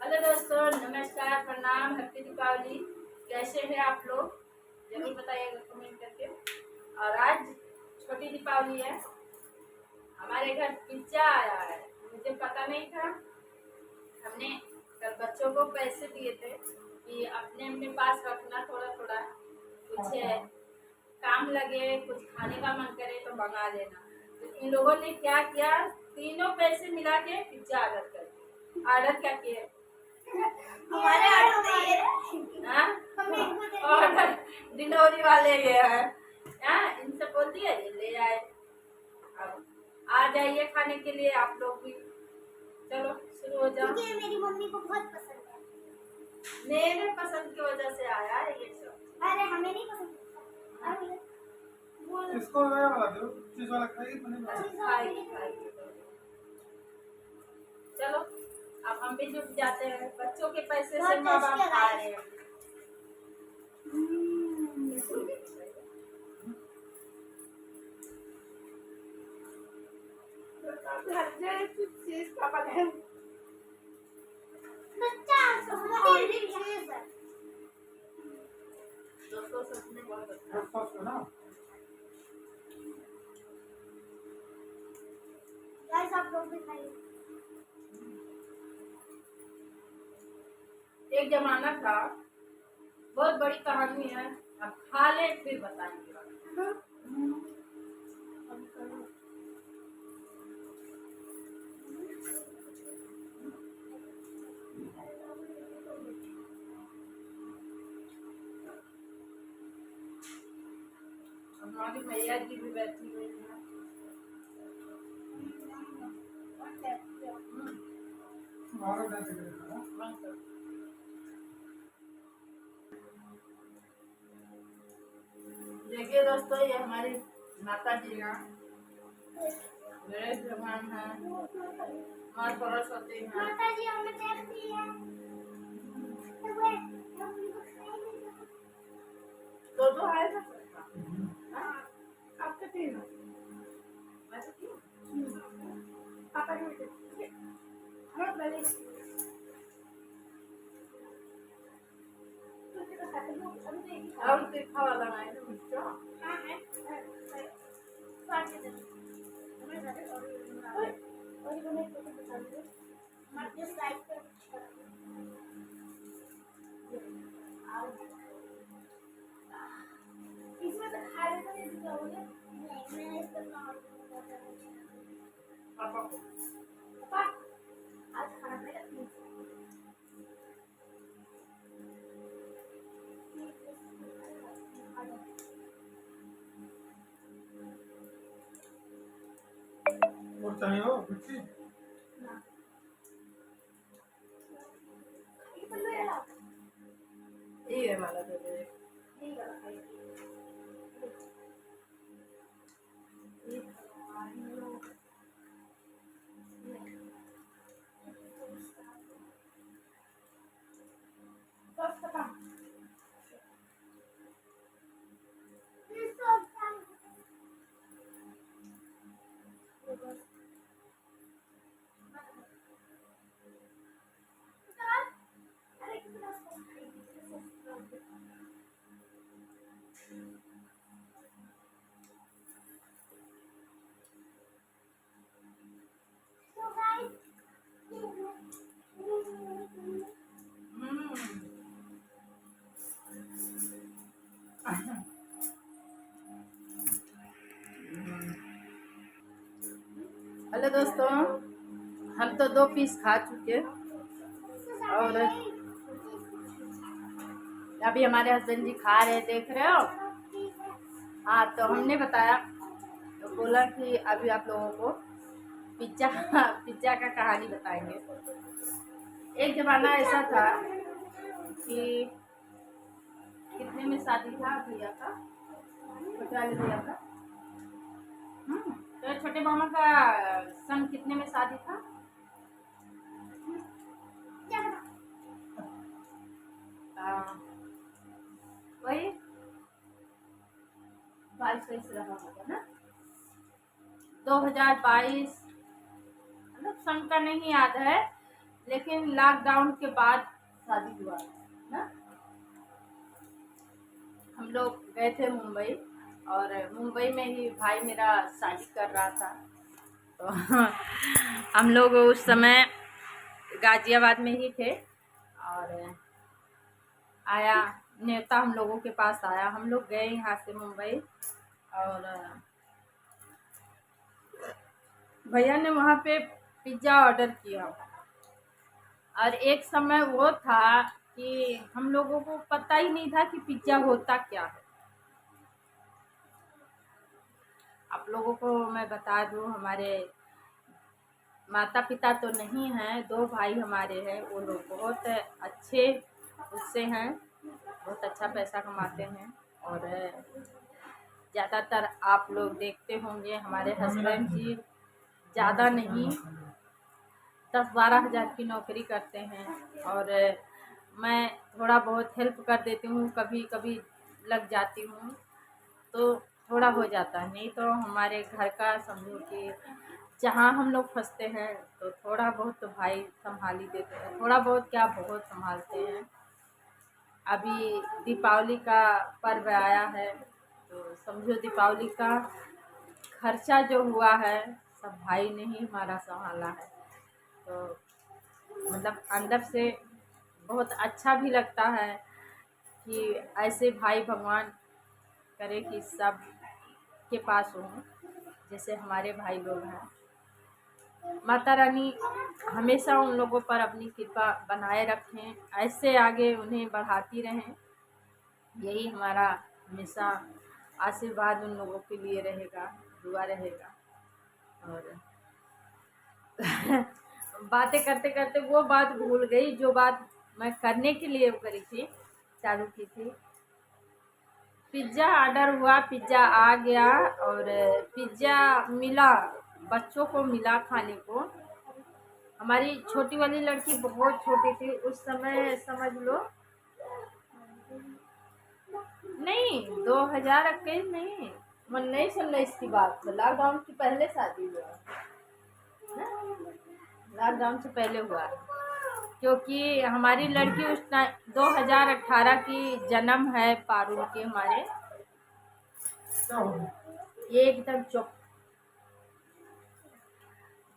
Hello दोस्तों, नमस्कार, प्रणाम, हैप्पी दीपावली। कैसे हैं आप लोग? जरूर बताइएगा कमेंट करके। और आज छोटी दीपावली है। हमारे घर पिज्जा आया है, मुझे पता नहीं था। हमने कल बच्चों को पैसे दिए थे कि अपने अपने पास रखना, थोड़ा थोड़ा कुछ काम लगे, कुछ खाने का मन करे तो मंगा लेना। तो इन लोगों ने क्या किया, तीनों पैसे मिला के पिज्जा ऑर्डर कर दिया। ऑर्डर क्या किए? हमारे ऑर्डर डिलीवरी वाले ये है। इनसे बोल दिया ये ले आए। अब आ जाइए खाने के लिए आप लोग भी। चलो शुरू हो जाओ। क्योंकि मेरी मम्मी को बहुत पसंद है। मेरे पसंद की वजह से आया है ये सब। अरे हमें नहीं पसंद। इसको ये वाला दो, चीज वाला खाएगी तो नहीं खाएगी खाएगी। चलो अब हम भी जुट जाते हैं। बच्चों के पैसे से माँ बाप खा रहे हैं। दोस्तों सच में बहुत अच्छा है। सॉस का ना गाइस आप लोग भी खाइए। एक जमाना था, बहुत बड़ी कहानी है। अब खा ले फिर बताएंगे। हमारी मैया जी भी बैठी हुई है। भारत जैसे करेगा देखिए दोस्तों, ये हमारी माता जी हैं, गणेश भगवान है, माँ सरस्वती है। माता जी हमें देखती है। दो है ना? आपका तीन है? वैसे तीन? पापा के बेटे। हाँ, पहले और तीखा वाला है ना मिर्चा? हाँ है। स्वाद के दिन। हमें ज़्यादा और ये हमें तो पसंद है। मत जो साइड पे इसमें तो खा लेते हैं दीपावली। नहीं मैंने इसको नॉर्मल पापा को पापा आज खाना पड़ेगा प्लीज। और चाहिए हो मिर्ची ये वाला दे दे। हेलो दोस्तों, हम तो 2 पीस खा चुके और अभी हमारे हस्बैंड जी खा रहे, देख रहे हो। हाँ, तो हमने बताया, तो बोला कि अभी आप लोगों को पिज्जा पिज्जा का कहानी बताएंगे। एक जमाना ऐसा था कि कितने में शादी था भैया का, छोटे वाले भैया का। तो छोटे मामा का सन कितने में शादी था? वही 22 रहा होगा ना, 2022, मतलब सन का नहीं याद है, लेकिन लॉकडाउन के बाद शादी हुआ ना। हम लोग गए थे मुंबई, और मुंबई में ही भाई मेरा शादी कर रहा था। तो हम लोग उस समय गाजियाबाद में ही थे, और आया न्योता हम लोगों के पास आया। हम लोग गए यहाँ से मुंबई, और भैया ने वहाँ पे पिज़्ज़ा ऑर्डर किया। और एक समय वो था कि हम लोगों को पता ही नहीं था कि पिज़्ज़ा होता क्या है। आप लोगों को मैं बता दूं, हमारे माता पिता तो नहीं हैं, 2 भाई हमारे हैं। वो लोग बहुत अच्छे उससे हैं, बहुत अच्छा पैसा कमाते हैं। और ज़्यादातर आप लोग देखते होंगे हमारे हस्बैंड जी ज़्यादा नहीं 10-12 हज़ार की नौकरी करते हैं, और मैं थोड़ा बहुत हेल्प कर देती हूँ, कभी कभी लग जाती हूँ तो थोड़ा हो जाता है। नहीं तो हमारे घर का समझो कि जहाँ हम लोग फंसते हैं तो थोड़ा बहुत तो भाई संभाल ही देते हैं, थोड़ा बहुत क्या बहुत संभालते हैं। अभी दीपावली का पर्व आया है, तो समझो दीपावली का खर्चा जो हुआ है सब भाई ने ही हमारा संभाला है। तो मतलब अंदर से बहुत अच्छा भी लगता है कि ऐसे भाई भगवान करे कि सब के पास हों जैसे हमारे भाई लोग हैं। माता रानी हमेशा उन लोगों पर अपनी कृपा बनाए रखें, ऐसे आगे उन्हें बढ़ाती रहें। यही हमारा हमेशा आशीर्वाद उन लोगों के लिए रहेगा, दुआ रहेगा। और बातें करते करते वो बात भूल गई जो बात मैं करने के लिए करी थी, चालू की थी। पिज़्ज़ा ऑर्डर हुआ, पिज़्ज़ा आ गया, और पिज़्ज़ा मिला, बच्चों को मिला खाने को। हमारी छोटी वाली लड़की बहुत छोटी थी उस समय, समझ लो नहीं 2021 नहीं, 19 की बात है। लॉकडाउन के पहले शादी हुआ, लॉकडाउन से पहले हुआ, क्योंकि हमारी लड़की उस टाइम 2018 की जन्म है, पारुल के हमारे। क्या हो गया? ये एकदम चुप।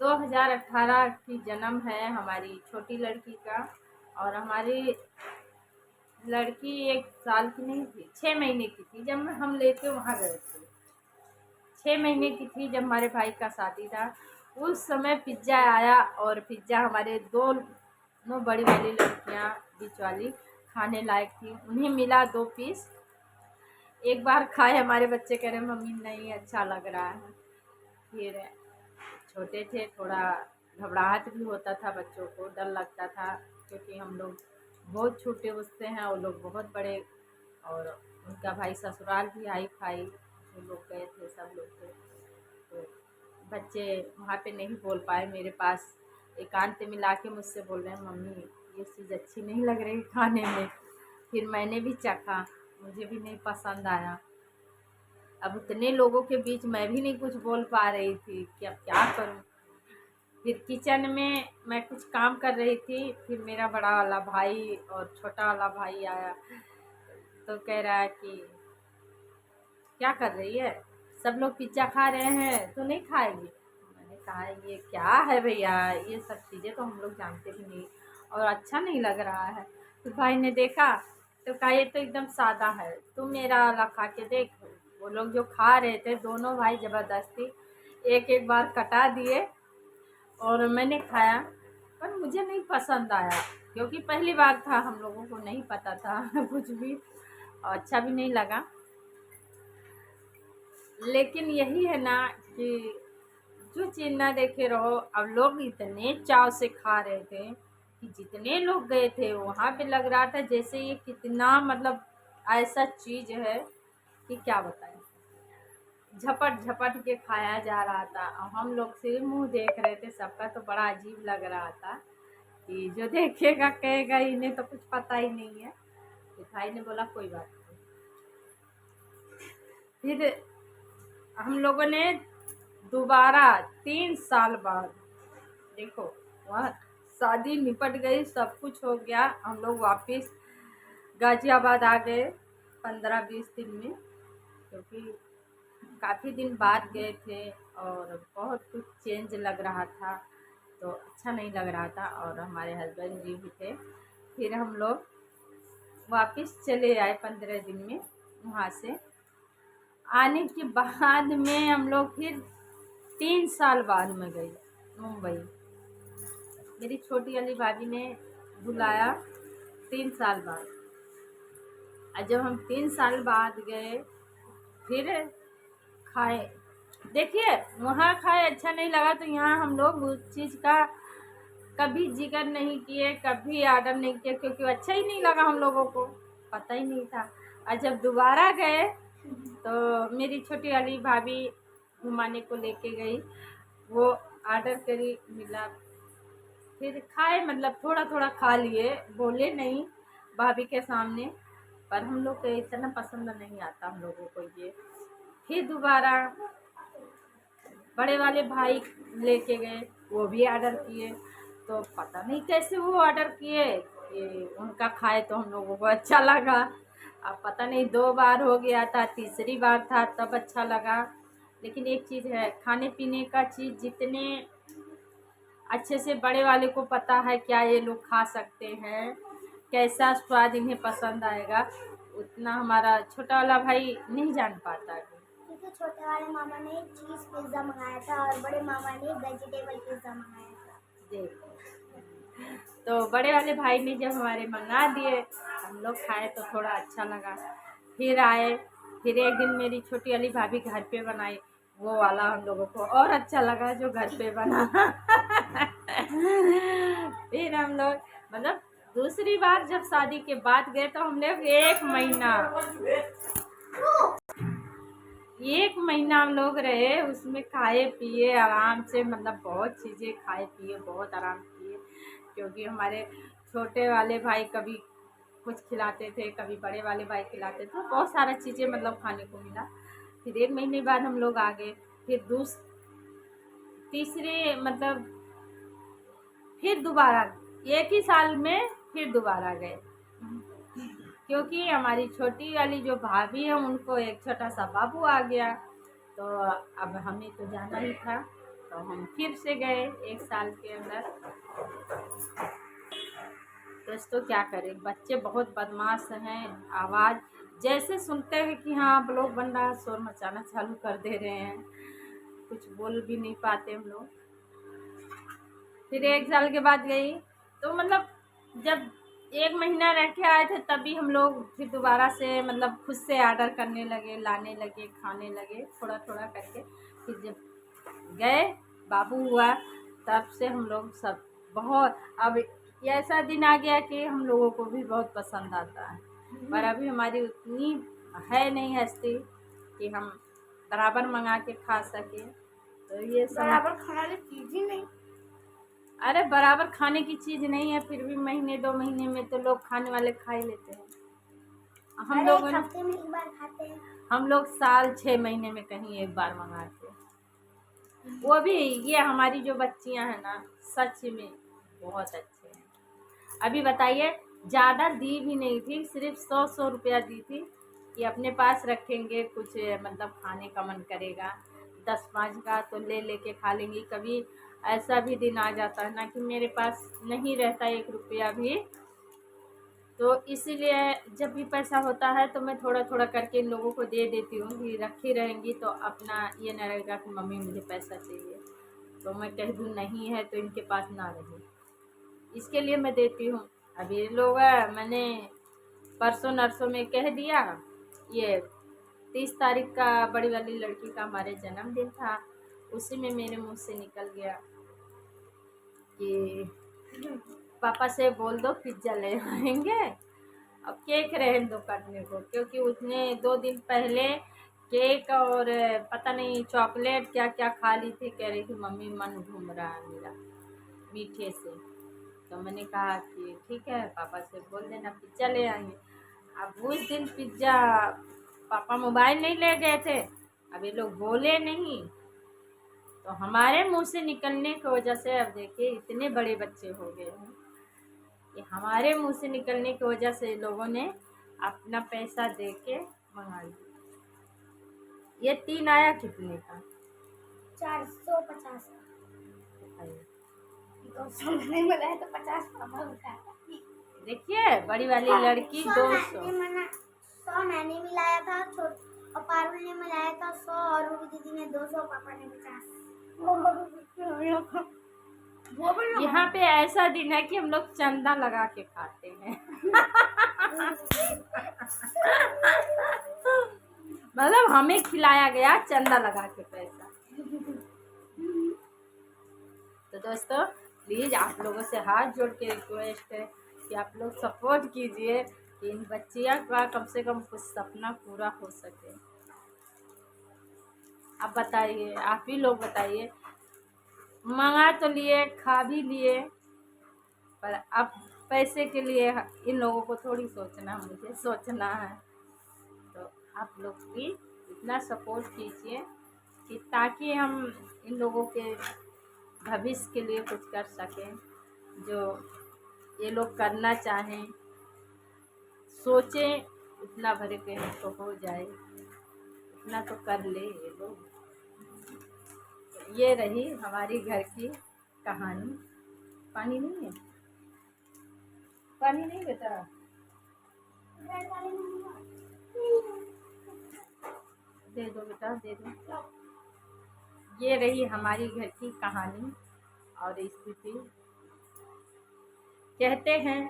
2018 की जन्म है हमारी छोटी लड़की का, और हमारी लड़की 1 साल की नहीं थी, 6 महीने की थी जब हम लेके वहाँ गए थे। 6 महीने की थी जब हमारे भाई का शादी था। उस समय पिज़्ज़ा आया, और पिज़्ज़ा हमारे दोनों बड़ी वाली लड़कियाँ बीच वाली खाने लायक थी, उन्हें मिला 2 पीस। एक बार खाए, हमारे बच्चे कह रहे मम्मी नहीं अच्छा लग रहा है। फिर छोटे थे, थोड़ा घबराहट भी होता था, बच्चों को डर लगता था, क्योंकि हम लोग बहुत छोटे उससे हैं, वो लोग बहुत बड़े। और उनका भाई ससुराल भी हाई फाई, जो लोग गए थे सब लोग थे। तो बच्चे वहाँ पे नहीं बोल पाए, मेरे पास एकांत में ला के मुझसे बोल रहे हैं मम्मी ये चीज़ अच्छी नहीं लग रही खाने में। फिर मैंने भी चखा, मुझे भी नहीं पसंद आया। अब उतने लोगों के बीच मैं भी नहीं कुछ बोल पा रही थी कि अब क्या करूं। फिर किचन में मैं कुछ काम कर रही थी, फिर मेरा बड़ा वाला भाई और छोटा वाला भाई आया, तो कह रहा है कि क्या कर रही है, सब लोग पिज्ज़ा खा रहे हैं तो नहीं खाएगी। मैंने कहा ये क्या है भैया, ये सब चीज़ें तो हम लोग जानते भी नहीं और अच्छा नहीं लग रहा है। तो भाई ने देखा तो कहा ये तो एकदम सादा है, तुम मेरा वाला खा के देख। वो लोग जो खा रहे थे दोनों भाई ज़बरदस्ती एक एक बार कटा दिए, और मैंने खाया, पर मुझे नहीं पसंद आया, क्योंकि पहली बार था, हम लोगों को नहीं पता था कुछ भी, और अच्छा भी नहीं लगा। लेकिन यही है ना कि जो चीज़ ना देखे रहो। अब लोग इतने चाव से खा रहे थे कि जितने लोग गए थे वहाँ पे लग रहा था जैसे ये कितना मतलब ऐसा चीज़ है कि क्या बताएं। झपट झपट के खाया जा रहा था, और हम लोग सिर्फ मुंह देख रहे थे। सबका तो बड़ा अजीब लग रहा था कि जो देखेगा कहेगा इन्हें तो कुछ पता ही नहीं है। तो भाई ने बोला कोई बात नहीं। फिर हम लोगों ने दोबारा 3 साल बाद, देखो वह शादी निपट गई, सब कुछ हो गया। हम लोग वापस गाजियाबाद आ गए 15-20 दिन में, क्योंकि काफ़ी दिन बाद गए थे और बहुत कुछ चेंज लग रहा था, तो अच्छा नहीं लग रहा था और हमारे हस्बैंड जी भी थे। फिर हम लोग वापस चले आए 15 दिन में। वहाँ से आने के बाद में हम लोग फिर 3 साल बाद में गए मुंबई। मेरी छोटी वाली भाभी ने बुलाया 3 साल बाद। और जब हम 3 साल बाद गए फिर खाए, देखिए वहाँ खाए अच्छा नहीं लगा, तो यहाँ हम लोग उस चीज़ का कभी जिक्र नहीं किए, कभी आर्डर नहीं किए, क्योंकि अच्छा ही नहीं लगा, हम लोगों को पता ही नहीं था। और जब दोबारा गए तो मेरी छोटी वाली भाभी घुमाने को लेके गई, वो आर्डर करी, मिला, फिर खाए, मतलब थोड़ा थोड़ा खा लिए, बोले नहीं भाभी के सामने, पर हम लोग को इतना पसंद नहीं आता हम लोगों को ये। फिर दोबारा बड़े वाले भाई लेके गए, वो भी ऑर्डर किए, तो पता नहीं कैसे वो ऑर्डर किए कि उनका खाए तो हम लोगों को अच्छा लगा। अब पता नहीं 2 बार हो गया था, तीसरी बार था तब अच्छा लगा। लेकिन एक चीज़ है, खाने पीने का चीज़ जितने अच्छे से बड़े वाले को पता है क्या ये लोग खा सकते हैं, कैसा स्वाद इन्हें पसंद आएगा, उतना हमारा छोटा वाला भाई नहीं जान पाता है। क्योंकि छोटे वाले मामा ने चीज़ पिज़्ज़ा मंगाया था और बड़े मामा ने वेजिटेबल पिज़्ज़ा मंगाया था। देखो, तो बड़े वाले भाई ने जब हमारे मंगा दिए, हम लोग खाए तो थोड़ा अच्छा लगा। फिर आए, फिर एक दिन मेरी छोटी वाली भाभी घर पे बनाई, वो वाला हम लोगों को और अच्छा लगा जो घर पे बना। फिर हम लोग मतलब दूसरी बार जब शादी के बाद गए तो हम लोग 1 महीना हम लोग रहे, उसमें खाए पिए आराम से, मतलब बहुत चीज़ें खाए पिए, बहुत आराम किए, क्योंकि हमारे छोटे वाले भाई कभी कुछ खिलाते थे, कभी बड़े वाले भाई खिलाते थे, बहुत सारा चीज़ें मतलब खाने को मिला। फिर 1 महीने बाद हम लोग आ गए, फिर तीसरे मतलब फिर दोबारा 1 ही साल में फिर दोबारा गए, क्योंकि हमारी छोटी वाली जो भाभी है उनको एक छोटा सा बाबू आ गया, तो अब हमें तो जाना ही था, तो हम फिर से गए 1 साल के अंदर। दोस्तों क्या करें, बच्चे बहुत बदमाश हैं, आवाज़ जैसे सुनते हैं कि हाँ ब्लॉग बन रहा है, शोर मचाना चालू कर दे रहे हैं, कुछ बोल भी नहीं पाते हम लोग। फिर 1 साल के बाद गई, तो मतलब जब 1 महीना रह के आए थे तभी हम लोग फिर दोबारा से मतलब खुद से ऑर्डर करने लगे, लाने लगे, खाने लगे थोड़ा थोड़ा करके। फिर जब गए बाबू हुआ तब से हम लोग सब बहुत, अब ऐसा दिन आ गया कि हम लोगों को भी बहुत पसंद आता है, पर अभी हमारी उतनी है नहीं हस्ती कि हम बराबर मंगा के खा सके, तो ये बराबर खाने की चीज़ ही नहीं। अरे बराबर खाने की चीज़ नहीं है, फिर भी महीने 2 महीने में तो लोग खाने वाले खा ही लेते हैं। हम लोग हफ्ते में 1 बार खाते हैं, हम लोग साल 6 महीने में कहीं 1 बार मंगाते हैं, वो भी ये हमारी जो बच्चियां हैं ना सच में बहुत अच्छे हैं। अभी बताइए, ज़्यादा दी भी नहीं थी, सिर्फ 100 रुपया दी थी कि अपने पास रखेंगे, कुछ मतलब खाने का मन करेगा 10-5 का तो ले लेके खा लेंगी। कभी ऐसा भी दिन आ जाता है ना कि मेरे पास नहीं रहता 1 रुपया भी, तो इसीलिए जब भी पैसा होता है तो मैं थोड़ा थोड़ा करके इन लोगों को दे देती हूँ कि रखी रहेंगी, तो अपना ये न रहेगा कि मम्मी मुझे पैसा चाहिए, तो मैं कह दूँ नहीं है तो इनके पास ना रहे, इसके लिए मैं देती हूँ। अब ये लोग मैंने परसों नरसों में कह दिया, ये 30 तारीख का बड़ी वाली लड़की का हमारे जन्मदिन था, उसी में मेरे मुंह से निकल गया कि पापा से बोल दो पिज्ज़ा ले आएंगे। अब केक रहने दो काटने को, क्योंकि उसने 2 दिन पहले केक और पता नहीं चॉकलेट क्या क्या खा ली थी, कह रही थी मम्मी मन घूम रहा है मेरा मीठे से, तो मैंने कहा कि ठीक है पापा से बोल देना पिज्ज़ा ले आएंगे। अब उस दिन पिज्ज़ा पापा मोबाइल नहीं ले गए थे, अब ये लोग बोले नहीं, तो हमारे मुंह से निकलने की वजह से अब देखिए इतने बड़े बच्चे हो गए हैं कि हमारे मुंह से निकलने की वजह से लोगों ने अपना पैसा दे के मंगा लिया। ये 3 आया कितने का? 450 बताइए। 200 नहीं मिला है तो 50 पापा उठा। देखिए बड़ी वाली लड़की 200। 100 मैंने मिलाया था, और पारुल ने मिलाया था 100, और रूबी दीदी ने 200, पापा ने 50। यहाँ पे ऐसा दिन है कि हम लोग चंदा लगा के खाते हैं। मतलब हमें खिलाया गया चंदा लगा के पैसा। तो दोस्तों प्लीज आप लोगों से हाथ जोड़ के रिक्वेस्ट है कि आप लोग सपोर्ट कीजिए कि इन बच्चियों का कम से कम कुछ सपना पूरा हो सके। आप बताइए, आप ही लोग बताइए, मंगा तो लिए, खा भी लिए, पर अब पैसे के लिए इन लोगों को थोड़ी सोचना, मुझे सोचना है। तो आप लोग भी इतना सपोर्ट कीजिए कि ताकि हम इन लोगों के भविष्य के लिए कुछ कर सकें, जो ये लोग करना चाहें, सोचें, इतना भरे पे तो हो जाए, इतना तो कर ले ये लोग। ये रही हमारी घर की कहानी। पानी नहीं है? पानी नहीं बेटा? दे दो बेटा, दे दो। ये रही हमारी घर की कहानी और स्थिति। कहते हैं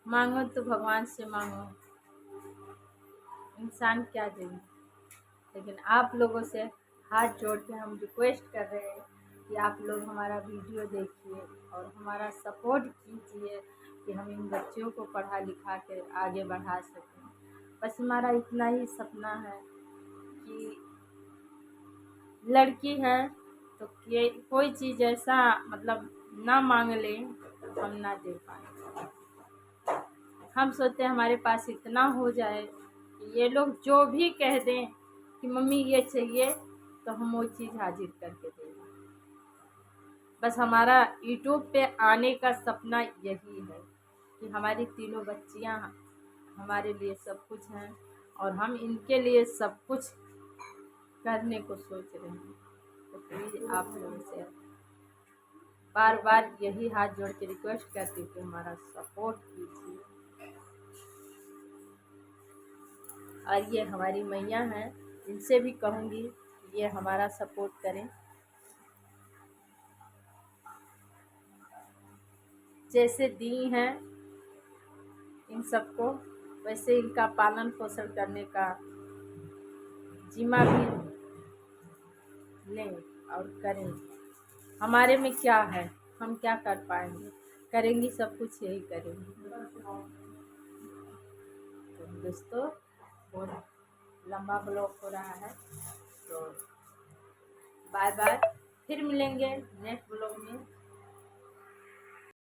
मांगो तो भगवान से मांगो, इंसान क्या दे, लेकिन आप लोगों से हाथ जोड़ के हम रिक्वेस्ट कर रहे हैं कि आप लोग हमारा वीडियो देखिए और हमारा सपोर्ट कीजिए कि हम इन बच्चों को पढ़ा लिखा के आगे बढ़ा सकें। बस हमारा इतना ही सपना है कि लड़की है तो कोई चीज़ ऐसा मतलब ना मांग ले तो हम ना दे पाए। हम सोचते हैं हमारे पास इतना हो जाए कि ये लोग जो भी कह दें कि मम्मी ये चाहिए तो हम वो चीज़ हाजिर करके देंगे। बस हमारा यूट्यूब पे आने का सपना यही है कि हमारी तीनों बच्चियां हमारे लिए सब कुछ हैं और हम इनके लिए सब कुछ करने को सोच रहे हैं। तो प्लीज़ आप लोगों से बार बार यही हाथ जोड़ के रिक्वेस्ट करती हूँ कि हमारा सपोर्ट कीजिए। और ये हमारी मैया हैं, इनसे भी कहूँगी कि ये हमारा सपोर्ट करें। जैसे दी हैं इन सबको, वैसे इनका पालन पोषण करने का जिम्मा भी लें और करें। हमारे में क्या है, हम क्या कर पाएंगे, करेंगी सब कुछ यही करेंगे। तो दोस्तों बहुत लंबा ब्लॉग हो रहा है, तो बाय बाय, फिर मिलेंगे नेक्स्ट ब्लॉग में।